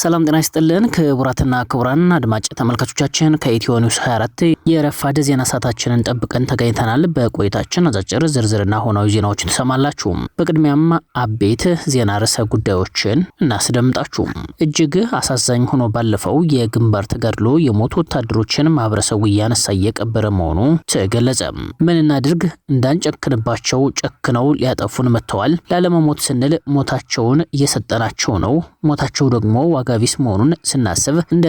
ሰላም ጤና ይስጥልን ክቡራትና ክቡራን አድማጭ ተመልካቾቻችን ከኢትዮ ኒውስ 24 የረፋደ ዜና ሰዓታችንን ጠብቀን ተገኝተናል። በቆይታችን አጫጭር ዝርዝርና ሆናዊ ዜናዎችን ተሰማላችሁ። በቅድሚያም አቤት ዜና ርዕሰ ጉዳዮችን እናስደምጣችሁ። እጅግ አሳዛኝ ሆኖ ባለፈው የግንባር ተጋድሎ የሞቱ ወታደሮችን ማህበረሰቡ እያነሳ እየቀበረ መሆኑ ተገለጸ። ምን እናድርግ እንዳንጨክንባቸው ጨክነው ሊያጠፉን መጥተዋል። ላለመሞት ስንል ሞታቸውን እየሰጠናቸው ነው። ሞታቸው ደግሞ ዋጋቢስ መሆኑን ስናስብ እንደ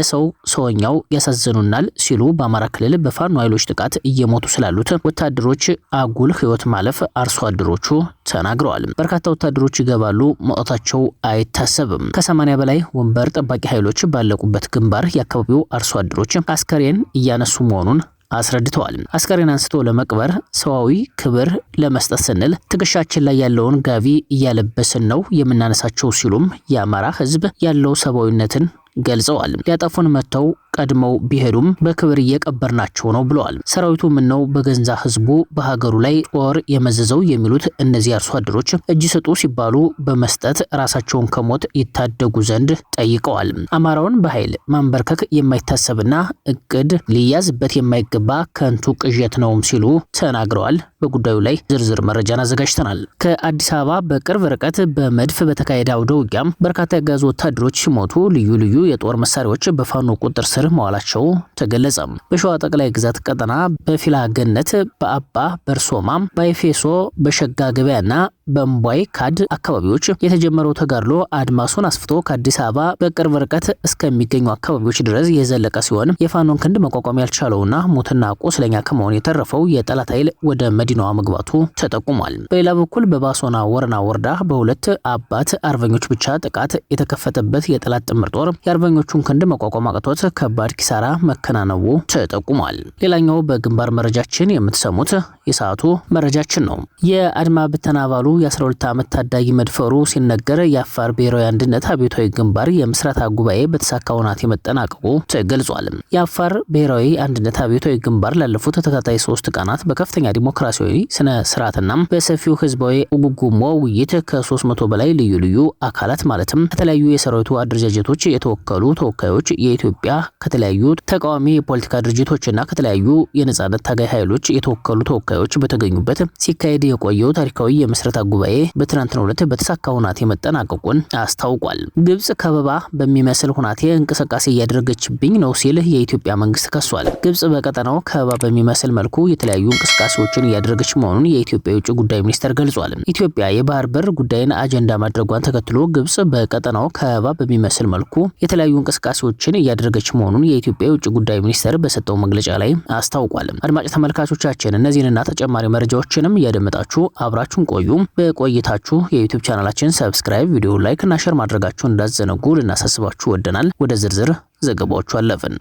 ሰውኛው ያሳዝኑናል ሲሉ በአማራ ክልል በፋኖ ኃይሎች ጥቃት እየሞቱ ስላሉት ወታደሮች አጉል ህይወት ማለፍ አርሶ አደሮቹ ተናግረዋል። በርካታ ወታደሮች ይገባሉ፣ ሞታቸው አይታሰብም። ከ80 በላይ ወንበር ጠባቂ ኃይሎች ባለቁበት ግንባር የአካባቢው አርሶ አደሮች አስከሬን እያነሱ መሆኑን አስረድተዋል። አስከሬን አንስቶ ለመቅበር ሰዋዊ ክብር ለመስጠት ስንል ትከሻችን ላይ ያለውን ጋቢ እያለበስን ነው የምናነሳቸው ሲሉም የአማራ ህዝብ ያለው ሰብአዊነትን ገልጸዋል። ሊያጠፉን መተው ቀድመው ቢሄዱም በክብር እየቀበርናቸው ነው ብለዋል። ሰራዊቱ ምን ነው በገንዛ ህዝቡ በሀገሩ ላይ ጦር የመዘዘው የሚሉት እነዚህ አርሶ አደሮች እጅ ስጡ ሲባሉ በመስጠት ራሳቸውን ከሞት ይታደጉ ዘንድ ጠይቀዋል። አማራውን በኃይል ማንበርከክ የማይታሰብና እቅድ ሊያዝበት የማይገባ ከንቱ ቅዠት ነውም ሲሉ ተናግረዋል። በጉዳዩ ላይ ዝርዝር መረጃን አዘጋጅተናል። ከአዲስ አበባ በቅርብ ርቀት በመድፍ በተካሄደ አውደ ውጊያም በርካታ የጋዙ ወታደሮች ሲሞቱ ልዩ የጦር መሳሪያዎች በፋኖ ቁጥጥር ስር መዋላቸው ተገለጸ። በሸዋ ጠቅላይ ግዛት ቀጠና በፊላ ገነት፣ በአባ በርሶማ፣ በኤፌሶ፣ በሸጋ ገበያና በእምቧይ ካድ አካባቢዎች የተጀመረው ተጋድሎ አድማሱን አስፍቶ ከአዲስ አበባ በቅርብ ርቀት እስከሚገኙ አካባቢዎች ድረስ የዘለቀ ሲሆን የፋኖን ክንድ መቋቋም ያልቻለውና ሞትና ቆስለኛ ከመሆን የተረፈው የጠላት ኃይል ወደ መዲናዋ መግባቱ ተጠቁሟል። በሌላ በኩል በባሶና ወረና ወረዳ በሁለት አባት አርበኞች ብቻ ጥቃት የተከፈተበት የጠላት ጥምር ጦር የአርበኞቹን ክንድ መቋቋም አቅቶት ከባድ ኪሳራ መከናነቡ ተጠቁሟል። ሌላኛው በግንባር መረጃችን የምትሰሙት የሰዓቱ መረጃችን ነው። የአድማ ብተና አባሉ የ12 ዓመት ታዳጊ መድፈሩ ሲነገር የአፋር ብሔራዊ አንድነት አብዮታዊ ግንባር የምስረታ ጉባኤ በተሳካ ሁናቴ መጠናቀቁ ተገልጿል። የአፋር ብሔራዊ አንድነት አብዮታዊ ግንባር ላለፉት ተከታታይ 3 ቀናት በከፍተኛ ዲሞክራሲያዊ ስነ ስርዓትና በሰፊው ህዝባዊ ጉጉሞ ውይይት ከ300 በላይ ልዩ አካላት ማለትም ከተለያዩ የሰራዊቱ አደረጃጀቶች የተወከሉ ተወካዮች፣ የኢትዮጵያ ከተለያዩ ተቃዋሚ የፖለቲካ ድርጅቶችና ከተለያዩ የነጻነት ታጋይ ኃይሎች የተወከሉ ተወካዮች በተገኙበት ሲካሄድ የቆየው ታሪካዊ የምስረታ ጉባኤ በትናንትናው ዕለት በተሳካ ሁናቴ መጠናቀቁን አስታውቋል። ግብጽ ከበባ በሚመስል ሁናቴ እንቅስቃሴ እያደረገችብኝ ነው ሲል የኢትዮጵያ መንግስት ከሷል። ግብጽ በቀጠናው ከበባ በሚመስል መልኩ የተለያዩ እንቅስቃሴዎችን እያደረገች መሆኑን የኢትዮጵያ የውጭ ጉዳይ ሚኒስቴር ገልጿል። ኢትዮጵያ የባህር በር ጉዳይን አጀንዳ ማድረጓን ተከትሎ ግብጽ በቀጠናው ከበባ በሚመስል መልኩ የተለያዩ እንቅስቃሴዎችን እያደረገች መሆኑን የኢትዮጵያ የውጭ ጉዳይ ሚኒስቴር በሰጠው መግለጫ ላይ አስታውቋል። አድማጭ ተመልካቾቻችን እነዚህንና ተጨማሪ መረጃዎችንም እያደመጣችሁ አብራችሁን ቆዩ። በቆይታችሁ የዩቲዩብ ቻናላችን ሰብስክራይብ፣ ቪዲዮ ላይክ እና ሼር ማድረጋችሁን እንዳትዘነጉ ልናሳስባችሁ ወደናል። ወደ ዝርዝር ዘገባዎቹ አለፍን።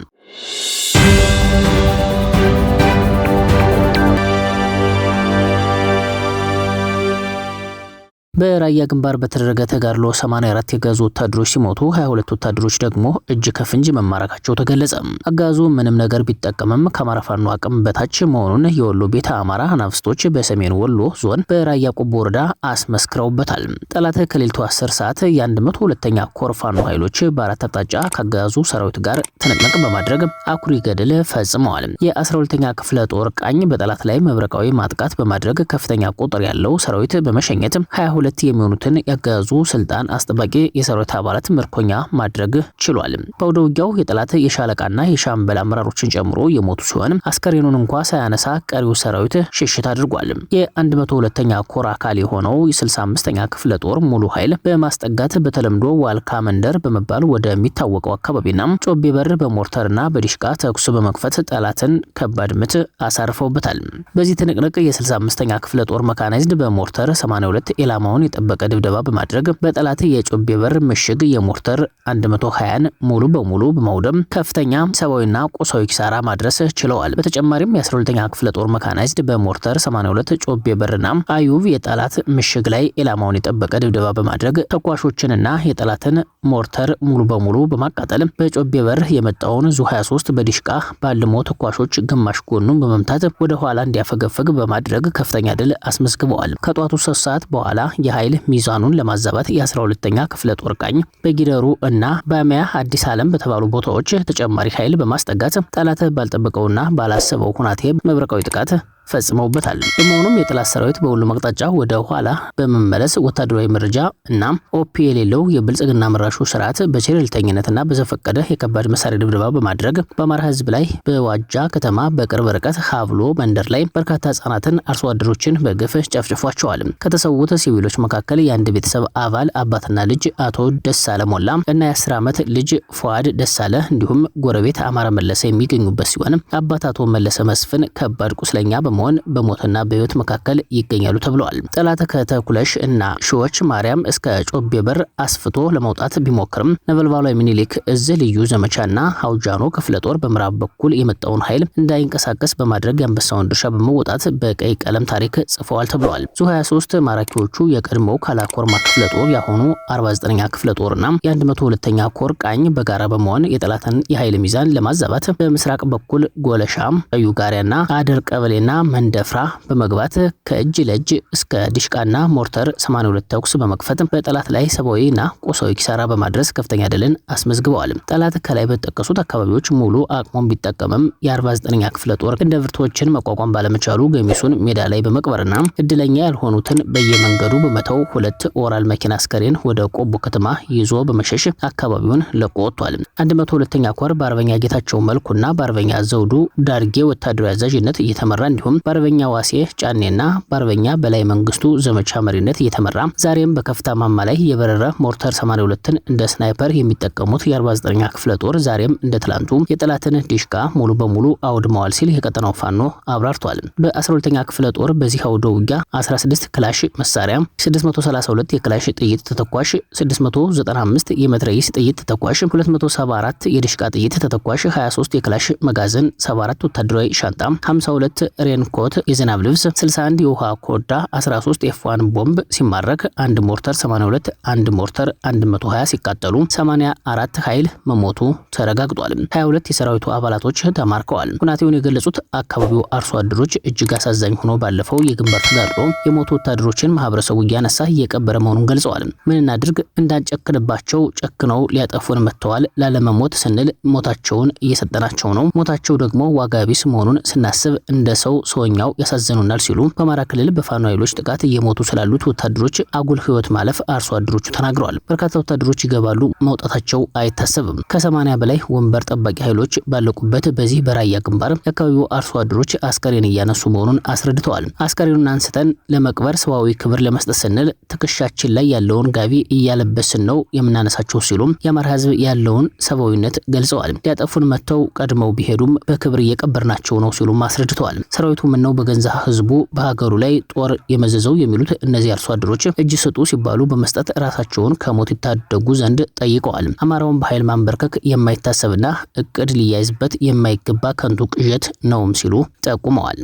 በራያ ግንባር በተደረገ ተጋድሎ 84 የጋዙ ወታደሮች ሲሞቱ 22 ወታደሮች ደግሞ እጅ ከፍንጅ መማረካቸው ተገለጸ። አጋዙ ምንም ነገር ቢጠቀምም ከአማራ ፋኖ አቅም በታች መሆኑን የወሎ ቤተ አማራ አናብስቶች በሰሜን ወሎ ዞን በራያ ቆቦ ወረዳ አስመስክረውበታል። ጠላት ከሌሊቱ 10 ሰዓት የ102ኛ ኮር ፋኖ ኃይሎች በአራት አቅጣጫ ከአጋዙ ሰራዊት ጋር ትንቅንቅ በማድረግ አኩሪ ገድል ፈጽመዋል። የ12ኛ ክፍለ ጦር ቃኝ በጠላት ላይ መብረቃዊ ማጥቃት በማድረግ ከፍተኛ ቁጥር ያለው ሰራዊት በመሸኘት 22 የሚሆኑትን ያጋዙ ስልጣን አስጠባቂ የሰራዊት አባላት ምርኮኛ ማድረግ ችሏል። በአውደ ውጊያው የጠላት የሻለቃና የሻምበል አመራሮችን ጨምሮ የሞቱ ሲሆን አስከሬኑን እንኳ ሳያነሳ ቀሪው ሰራዊት ሽሽት አድርጓል። የ102ኛ ኮር አካል የሆነው የ65ኛ ክፍለ ጦር ሙሉ ኃይል በማስጠጋት በተለምዶ ዋልካ መንደር በመባል ወደሚታወቀው አካባቢና ጮቤ በር በሞርተርና በዲሽቃ ተኩስ በመክፈት ጠላትን ከባድ ምት አሳርፈውበታል። በዚህ ትንቅንቅ የ65ኛ ክፍለ ጦር መካናይዝድ በሞርተር 82 ኢላማውን የጠበቀ ድብደባ በማድረግ በጠላት የጮቤ በር ምሽግ የሞርተር 120ን ሙሉ በሙሉ በማውደም ከፍተኛ ሰብአዊና ቁሳዊ ኪሳራ ማድረስ ችለዋል። በተጨማሪም የ12ኛ ክፍለ ጦር መካናይዝድ በሞርተር 82 ጮቤ በርና አዩብ የጠላት ምሽግ ላይ ኢላማውን የጠበቀ ድብደባ በማድረግ ተኳሾችንና የጠላትን ሞርተር ሙሉ በሙሉ በማቃጠል በጮቤ በር የመጣውን ዙ 23 በዲሽቃ ባልሞ ተኳሾች ግማሽ ጎኑን በመምታት ወደ ኋላ እንዲያፈገፍግ በማድረግ ከፍተኛ ድል አስመዝግበዋል። ከጧቱ 3 ሰዓት በኋላ የኃይል ሚዛኑን ለማዛባት የ12ኛ ክፍለ ጦር ቃኝ በጊደሩ እና በአሚያ አዲስ ዓለም በተባሉ ቦታዎች ተጨማሪ ኃይል በማስጠጋት ጠላት ባልጠበቀውና ባላሰበው ሁናቴ መብረቃዊ ጥቃት ፈጽመውበታል። በመሆኑም የጠላት ሰራዊት በሁሉም አቅጣጫ ወደ ኋላ በመመለስ ወታደራዊ መረጃ እና ኦፒ የሌለው የብልጽግና መራሹ ስርዓት በቸልተኝነትና በዘፈቀደ የከባድ መሳሪያ ድብደባ በማድረግ በአማራ ህዝብ ላይ በዋጃ ከተማ በቅርብ ርቀት ሀብሎ መንደር ላይ በርካታ ህጻናትን፣ አርሶ አደሮችን በግፍ ጨፍጭፏቸዋል። ከተሰዉት ሲቪሎች መካከል የአንድ ቤተሰብ አባል አባትና ልጅ አቶ ደሳለ ሞላ እና የ10 ዓመት ልጅ ፏድ ደሳለ እንዲሁም ጎረቤት አማራ መለሰ የሚገኙበት ሲሆን አባት አቶ መለሰ መስፍን ከባድ ቁስለኛ መሆን በሞትና በህይወት መካከል ይገኛሉ ተብለዋል። ጠላት ከተኩለሽ እና ሾዎች ማርያም እስከ ጮቤ በር አስፍቶ ለመውጣት ቢሞክርም ነበልባሏ ሚኒሊክ እዝ ልዩ ዘመቻና አውጃኖ ክፍለ ጦር በምዕራብ በኩል የመጣውን ኃይል እንዳይንቀሳቀስ በማድረግ የአንበሳውን ድርሻ በመወጣት በቀይ ቀለም ታሪክ ጽፈዋል ተብለዋል። ዙ23 ማራኪዎቹ የቀድሞው ካላኮርማ ክፍለ ጦር ያሆኑ 49ኛ ክፍለ ጦርና የ102ኛ ኮር ቃኝ በጋራ በመሆን የጠላትን የኃይል ሚዛን ለማዛባት በምስራቅ በኩል ጎለሻም፣ ዩጋሪያና አደር ቀበሌና መንደፍራ በመግባት ከእጅ ለእጅ እስከ ዲሽቃና ሞርተር 82 ተኩስ በመክፈት በጠላት ላይ ሰብአዊና ቁሳዊ ኪሳራ በማድረስ ከፍተኛ ድልን አስመዝግበዋል። ጠላት ከላይ በተጠቀሱት አካባቢዎች ሙሉ አቅሙን ቢጠቀምም የ49ኛ ክፍለ ጦር ክንደብርቶችን መቋቋም ባለመቻሉ ገሚሱን ሜዳ ላይ በመቅበርና እድለኛ ያልሆኑትን በየመንገዱ በመተው 2 ኦራል መኪና አስከሬን ወደ ቆቦ ከተማ ይዞ በመሸሽ አካባቢውን ለቆ ወጥቷል። 102ኛ ኮር በአርበኛ ጌታቸው መልኩና በአርበኛ ዘውዱ ዳርጌ ወታደራዊ አዛዥነት እየተመራ እንዲሁም በአርበኛ ዋሴ ጫኔና በአርበኛ በላይ መንግስቱ ዘመቻ መሪነት እየተመራ ዛሬም በከፍታ ማማ ላይ የበረረ ሞርተር 82ን እንደ ስናይፐር የሚጠቀሙት የ49ኛ ክፍለ ጦር ዛሬም እንደ ትላንቱ የጠላትን ዲሽቃ ሙሉ በሙሉ አውድመዋል ሲል የቀጠናው ፋኖ አብራርቷል። በ12ኛ ክፍለ ጦር በዚህ አውደ ውጊያ 16 ክላሽ መሳሪያ፣ 632 የክላሽ ጥይት ተተኳሽ፣ 695 የመትረየስ ጥይት ተተኳሽ፣ 274 የዲሽቃ ጥይት ተተኳሽ፣ 23 የክላሽ መጋዘን፣ 74 ወታደራዊ ሻንጣ፣ 52 ሬንኮት የዝናብ ልብስ፣ 61 የውሃ ኮዳ፣ 13 ኤፍ1 ቦምብ ሲማረክ፣ 1 ሞርተር 82፣ 1 ሞርተር 120 ሲቃጠሉ 84 ኃይል መሞቱ ተረጋግጧል። 22 የሰራዊቱ አባላቶች ተማርከዋል። ሁናቴውን የገለጹት አካባቢው አርሶ አደሮች እጅግ አሳዛኝ ሆኖ ባለፈው የግንባር ተጋድሎ የሞቱ ወታደሮችን ማህበረሰቡ እያነሳ እየቀበረ መሆኑን ገልጸዋል። ምን እናድርግ እንዳንጨክንባቸው ጨክነው ሊያጠፉን መጥተዋል። ላለመሞት ስንል ሞታቸውን እየሰጠናቸው ነው። ሞታቸው ደግሞ ዋጋ ቢስ መሆኑን ስናስብ እንደ ሰውኛው ያሳዘኑናል ሲሉ በአማራ ክልል በፋኖ ኃይሎች ጥቃት እየሞቱ ስላሉት ወታደሮች አጉል ህይወት ማለፍ አርሶ አደሮቹ ተናግረዋል። በርካታ ወታደሮች ይገባሉ፣ መውጣታቸው አይታሰብም። ከ80 በላይ ወንበር ጠባቂ ኃይሎች ባለቁበት በዚህ በራያ ግንባር የአካባቢው አርሶ አደሮች አስከሬን እያነሱ መሆኑን አስረድተዋል። አስከሬኑን አንስተን ለመቅበር ሰብአዊ ክብር ለመስጠት ስንል ትከሻችን ላይ ያለውን ጋቢ እያለበስን ነው የምናነሳቸው ሲሉም የአማራ ህዝብ ያለውን ሰብአዊነት ገልጸዋል። ሊያጠፉን መጥተው ቀድመው ቢሄዱም በክብር እየቀበርናቸው ነው ሲሉም አስረድተዋል። ሰራዊቱ ምነው በገንዛ ህዝቡ በሀገሩ ላይ ጦር የመዘዘው የሚሉት እነዚህ አርሶ አደሮች እጅ ስጡ ሲባሉ በመስጠት ራሳቸውን ከሞት ይታደጉ ዘንድ ጠይቀዋል። አማራውን በኃይል ማንበርከክ የማይታሰብና እቅድ ሊያይዝበት የማይገባ ከንቱ ቅዠት ነውም ሲሉ ጠቁመዋል።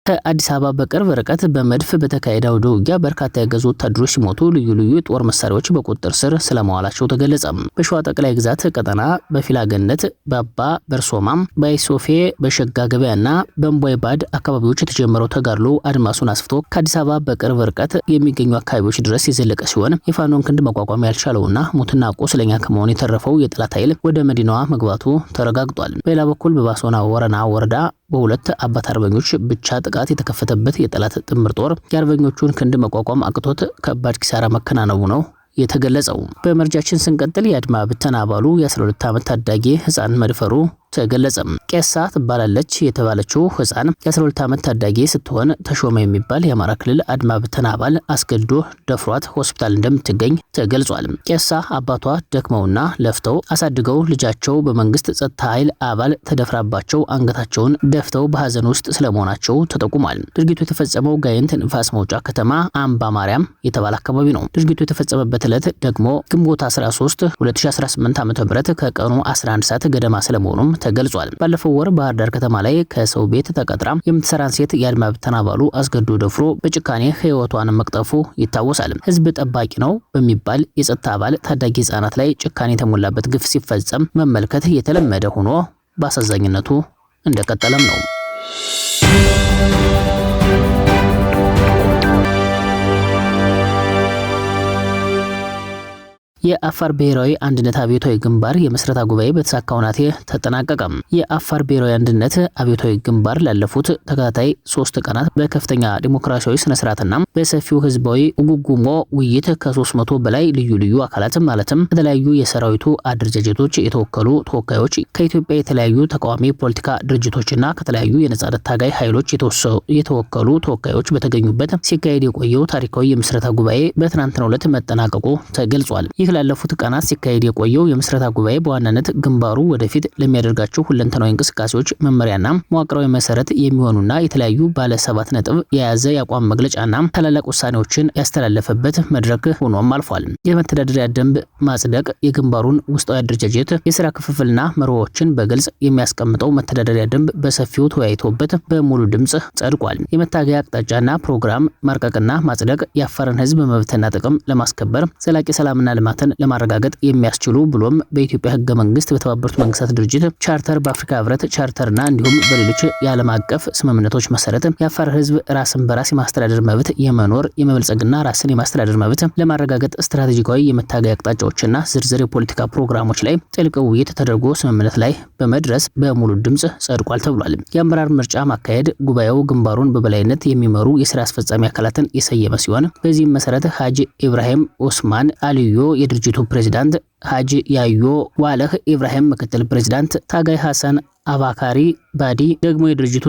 ከአዲስ አበባ በቅርብ ርቀት በመድፍ በተካሄደ አውደ ውጊያ በርካታ ያገዙ ወታደሮች ሲሞቱ ልዩ ልዩ የጦር መሳሪያዎች በቁጥጥር ስር ስለመዋላቸው ተገለጸ። በሸዋ ጠቅላይ ግዛት ቀጠና በፊላገነት፣ በአባ በርሶማም፣ በአይሶፌ፣ በሸጋ ገበያና በእምቧይ ባድ አካባቢዎች የተጀመረው ተጋድሎ አድማሱን አስፍቶ ከአዲስ አበባ በቅርብ ርቀት የሚገኙ አካባቢዎች ድረስ የዘለቀ ሲሆን የፋኖን ክንድ መቋቋም ያልቻለውና ሞትና ቆስለኛ ከመሆን የተረፈው የጠላት ኃይል ወደ መዲናዋ መግባቱ ተረጋግጧል። በሌላ በኩል በባሶና ወረና ወረዳ በሁለት አባት አርበኞች ብቻ ጥቃት የተከፈተበት የጠላት ጥምር ጦር የአርበኞቹን ክንድ መቋቋም አቅቶት ከባድ ኪሳራ መከናነቡ ነው የተገለጸው። በመርጃችን ስንቀጥል የአድማ ብተና አባሉ የ12 ዓመት ታዳጊ ህፃን መድፈሩ ተገለጸ። ቄሳ ትባላለች የተባለችው ህፃን የ12 ዓመት ታዳጊ ስትሆን ተሾመ የሚባል የአማራ ክልል አድማ ብተና አባል አስገድዶ ደፍሯት ሆስፒታል እንደምትገኝ ተገልጿል። ቄሳ አባቷ ደክመውና ለፍተው አሳድገው ልጃቸው በመንግስት ጸጥታ ኃይል አባል ተደፍራባቸው አንገታቸውን ደፍተው በሀዘን ውስጥ ስለመሆናቸው ተጠቁሟል። ድርጊቱ የተፈጸመው ጋይንት ንፋስ መውጫ ከተማ አምባ ማርያም የተባለ አካባቢ ነው። ድርጊቱ የተፈጸመበት ዕለት ደግሞ ግንቦት 13 2018 ዓ.ም ከቀኑ 11 ሰዓት ገደማ ስለመሆኑም ተገልጿል። ባለፈው ወር ባህር ዳር ከተማ ላይ ከሰው ቤት ተቀጥራ የምትሰራን ሴት የአድማ ብተና አባሉ አስገድዶ ደፍሮ በጭካኔ ህይወቷን መቅጠፉ ይታወሳል። ህዝብ ጠባቂ ነው በሚባል የጸጥታ አባል ታዳጊ ህጻናት ላይ ጭካኔ የተሞላበት ግፍ ሲፈጸም መመልከት የተለመደ ሆኖ በአሳዛኝነቱ እንደቀጠለም ነው። የአፋር ብሔራዊ አንድነት አብዮታዊ ግንባር የምስረታ ጉባኤ በተሳካ ሁናቴ ተጠናቀቀ። የአፋር ብሔራዊ አንድነት አብዮታዊ ግንባር ላለፉት ተከታታይ 3 ቀናት በከፍተኛ ዲሞክራሲያዊ ስነ ስርዓትና በሰፊው ህዝባዊ ጉጉሞ ውይይት ከ300 በላይ ልዩ ልዩ አካላት ማለትም ከተለያዩ የሰራዊቱ አደረጃጀቶች የተወከሉ ተወካዮች፣ ከኢትዮጵያ የተለያዩ ተቃዋሚ ፖለቲካ ድርጅቶችና ከተለያዩ የነጻነት ታጋይ ኃይሎች የተወከሉ ተወካዮች በተገኙበት ሲካሄድ የቆየው ታሪካዊ የምስረታ ጉባኤ በትናንትናው ዕለት መጠናቀቁ ተገልጿል። ላለፉት ቀናት ሲካሄድ የቆየው የምስረታ ጉባኤ በዋናነት ግንባሩ ወደፊት ለሚያደርጋቸው ሁለንተናዊ እንቅስቃሴዎች መመሪያና መዋቅራዊ መሰረት የሚሆኑና የተለያዩ ባለ 7 ነጥብ የያዘ የአቋም መግለጫና ታላላቅ ውሳኔዎችን ያስተላለፈበት መድረክ ሆኖም አልፏል። የመተዳደሪያ ደንብ ማጽደቅ የግንባሩን ውስጣዊ አደረጃጀት፣ የስራ ክፍፍልና መርሆዎችን በግልጽ የሚያስቀምጠው መተዳደሪያ ደንብ በሰፊው ተወያይቶበት በሙሉ ድምጽ ጸድቋል። የመታገያ አቅጣጫና ፕሮግራም ማርቀቅና ማጽደቅ የአፋርን ህዝብ መብትና ጥቅም ለማስከበር ዘላቂ ሰላምና ልማት ለማረጋገጥ የሚያስችሉ ብሎም በኢትዮጵያ ህገ መንግስት፣ በተባበሩት መንግስታት ድርጅት ቻርተር፣ በአፍሪካ ህብረት ቻርተርና እንዲሁም በሌሎች የዓለም አቀፍ ስምምነቶች መሰረት የአፋር ህዝብ ራስን በራስ የማስተዳደር መብት የመኖር የመበልጸግና ራስን የማስተዳደር መብት ለማረጋገጥ ስትራቴጂካዊ የመታገያ አቅጣጫዎችና ዝርዝር የፖለቲካ ፕሮግራሞች ላይ ጥልቅ ውይይት ተደርጎ ስምምነት ላይ በመድረስ በሙሉ ድምጽ ጸድቋል ተብሏል። የአመራር ምርጫ ማካሄድ ጉባኤው ግንባሩን በበላይነት የሚመሩ የስራ አስፈጻሚ አካላትን የሰየመ ሲሆን በዚህም መሰረት ሀጂ ኢብራሂም ኡስማን አልዮ የድርጅቱ ፕሬዝዳንት፣ ሀጂ ያዮ ዋለህ ኢብራሂም ምክትል ፕሬዝዳንት፣ ታጋይ ሐሰን አባካሪ ባዲ ደግሞ የድርጅቱ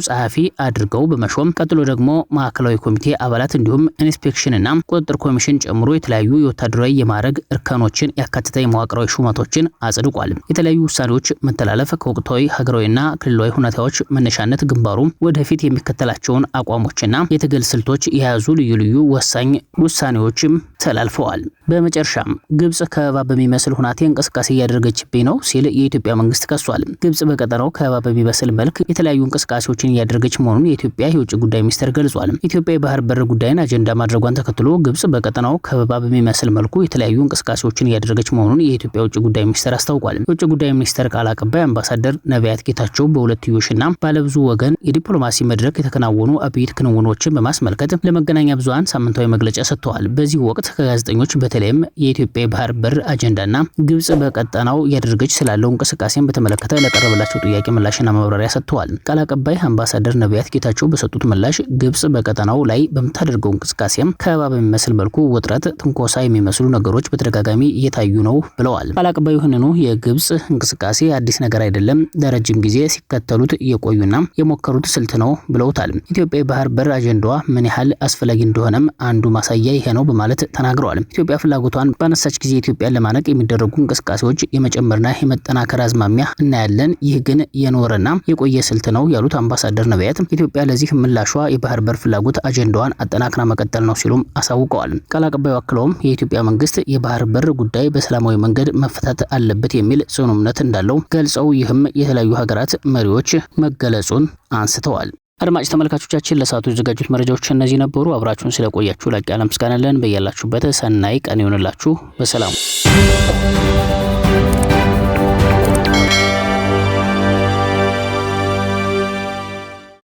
ጸሐፊ አድርገው በመሾም ቀጥሎ ደግሞ ማዕከላዊ ኮሚቴ አባላት እንዲሁም ኢንስፔክሽንና ቁጥጥር ኮሚሽን ጨምሮ የተለያዩ የወታደራዊ የማዕረግ እርከኖችን ያካተተ የመዋቅራዊ ሹመቶችን አጽድቋል። የተለያዩ ውሳኔዎች መተላለፍ ከወቅታዊ ሀገራዊና ክልላዊ ሁኔታዎች መነሻነት ግንባሩ ወደፊት የሚከተላቸውን አቋሞችና የትግል ስልቶች የያዙ ልዩ ልዩ ወሳኝ ውሳኔዎችም ተላልፈዋል። በመጨረሻም ግብጽ ከበባ በሚመስል ሁናቴ እንቅስቃሴ እያደረገችብኝ ነው ሲል የኢትዮጵያ መንግስት ከሷል። ግብጽ በቀጠናው ከበባ በሚመስል መልክ የተለያዩ እንቅስቃሴዎችን እያደረገች መሆኑን የኢትዮጵያ የውጭ ጉዳይ ሚኒስቴር ገልጿል። ኢትዮጵያ የባህር በር ጉዳይን አጀንዳ ማድረጓን ተከትሎ ግብጽ በቀጠናው ከበባ በሚመስል መልኩ የተለያዩ እንቅስቃሴዎችን እያደረገች መሆኑን የኢትዮጵያ የውጭ ጉዳይ ሚኒስቴር አስታውቋል። የውጭ ጉዳይ ሚኒስቴር ቃል አቀባይ አምባሳደር ነቢያት ጌታቸው በሁለትዮሽና ባለብዙ ወገን የዲፕሎማሲ መድረክ የተከናወኑ አብይት ክንውኖችን በማስመልከት ለመገናኛ ብዙሃን ሳምንታዊ መግለጫ ሰጥተዋል። በዚህ ወቅት ከጋዜጠኞች በተለይም የኢትዮጵያ የባህር በር አጀንዳና ግብጽ በቀጠናው እያደረገች ስላለው እንቅስቃሴን በተመለከተ ለቀረበላቸው ጥያቄ ምላሽና ማብራሪያ ሰጥተዋል። ቃል አቀባይ አምባሳደር ነቢያት ጌታቸው በሰጡት ምላሽ ግብጽ በቀጠናው ላይ በምታደርገው እንቅስቃሴም ከበባ በሚመስል መልኩ ውጥረት፣ ትንኮሳ የሚመስሉ ነገሮች በተደጋጋሚ እየታዩ ነው ብለዋል። ቃል አቀባዩ ይህንኑ የግብጽ እንቅስቃሴ አዲስ ነገር አይደለም፣ ለረጅም ጊዜ ሲከተሉት የቆዩና የሞከሩት ስልት ነው ብለውታል። ኢትዮጵያ የባህር በር አጀንዳዋ ምን ያህል አስፈላጊ እንደሆነም አንዱ ማሳያ ይሄ ነው በማለት ተናግረዋል። ኢትዮጵያ ፍላጎቷን ባነሳች ጊዜ ኢትዮጵያን ለማነቅ የሚደረጉ እንቅስቃሴዎች የመጨመርና የመጠናከር አዝማሚያ እናያለን። ይህ ግን የኖረና የቆየ ስልት ነው ያሉት አምባሳደር ነቢያት ኢትዮጵያ ለዚህ ምላሿ የባህር በር ፍላጎት አጀንዳዋን አጠናክራ መቀጠል ነው ሲሉም አሳውቀዋል። ቃል አቀባዩ አክለውም የኢትዮጵያ መንግስት የባህር በር ጉዳይ በሰላማዊ መንገድ መፈታት አለበት የሚል ጽኑ እምነት እንዳለው ገልጸው ይህም የተለያዩ ሀገራት መሪዎች መገለጹን አንስተዋል። አድማጭ ተመልካቾቻችን ለሰዓቱ የተዘጋጁት መረጃዎች እነዚህ ነበሩ። አብራችሁን ስለቆያችሁ ላቅ ያለ ምስጋና አለን። በያላችሁበት ሰናይ ቀን ይሁንላችሁ። በሰላም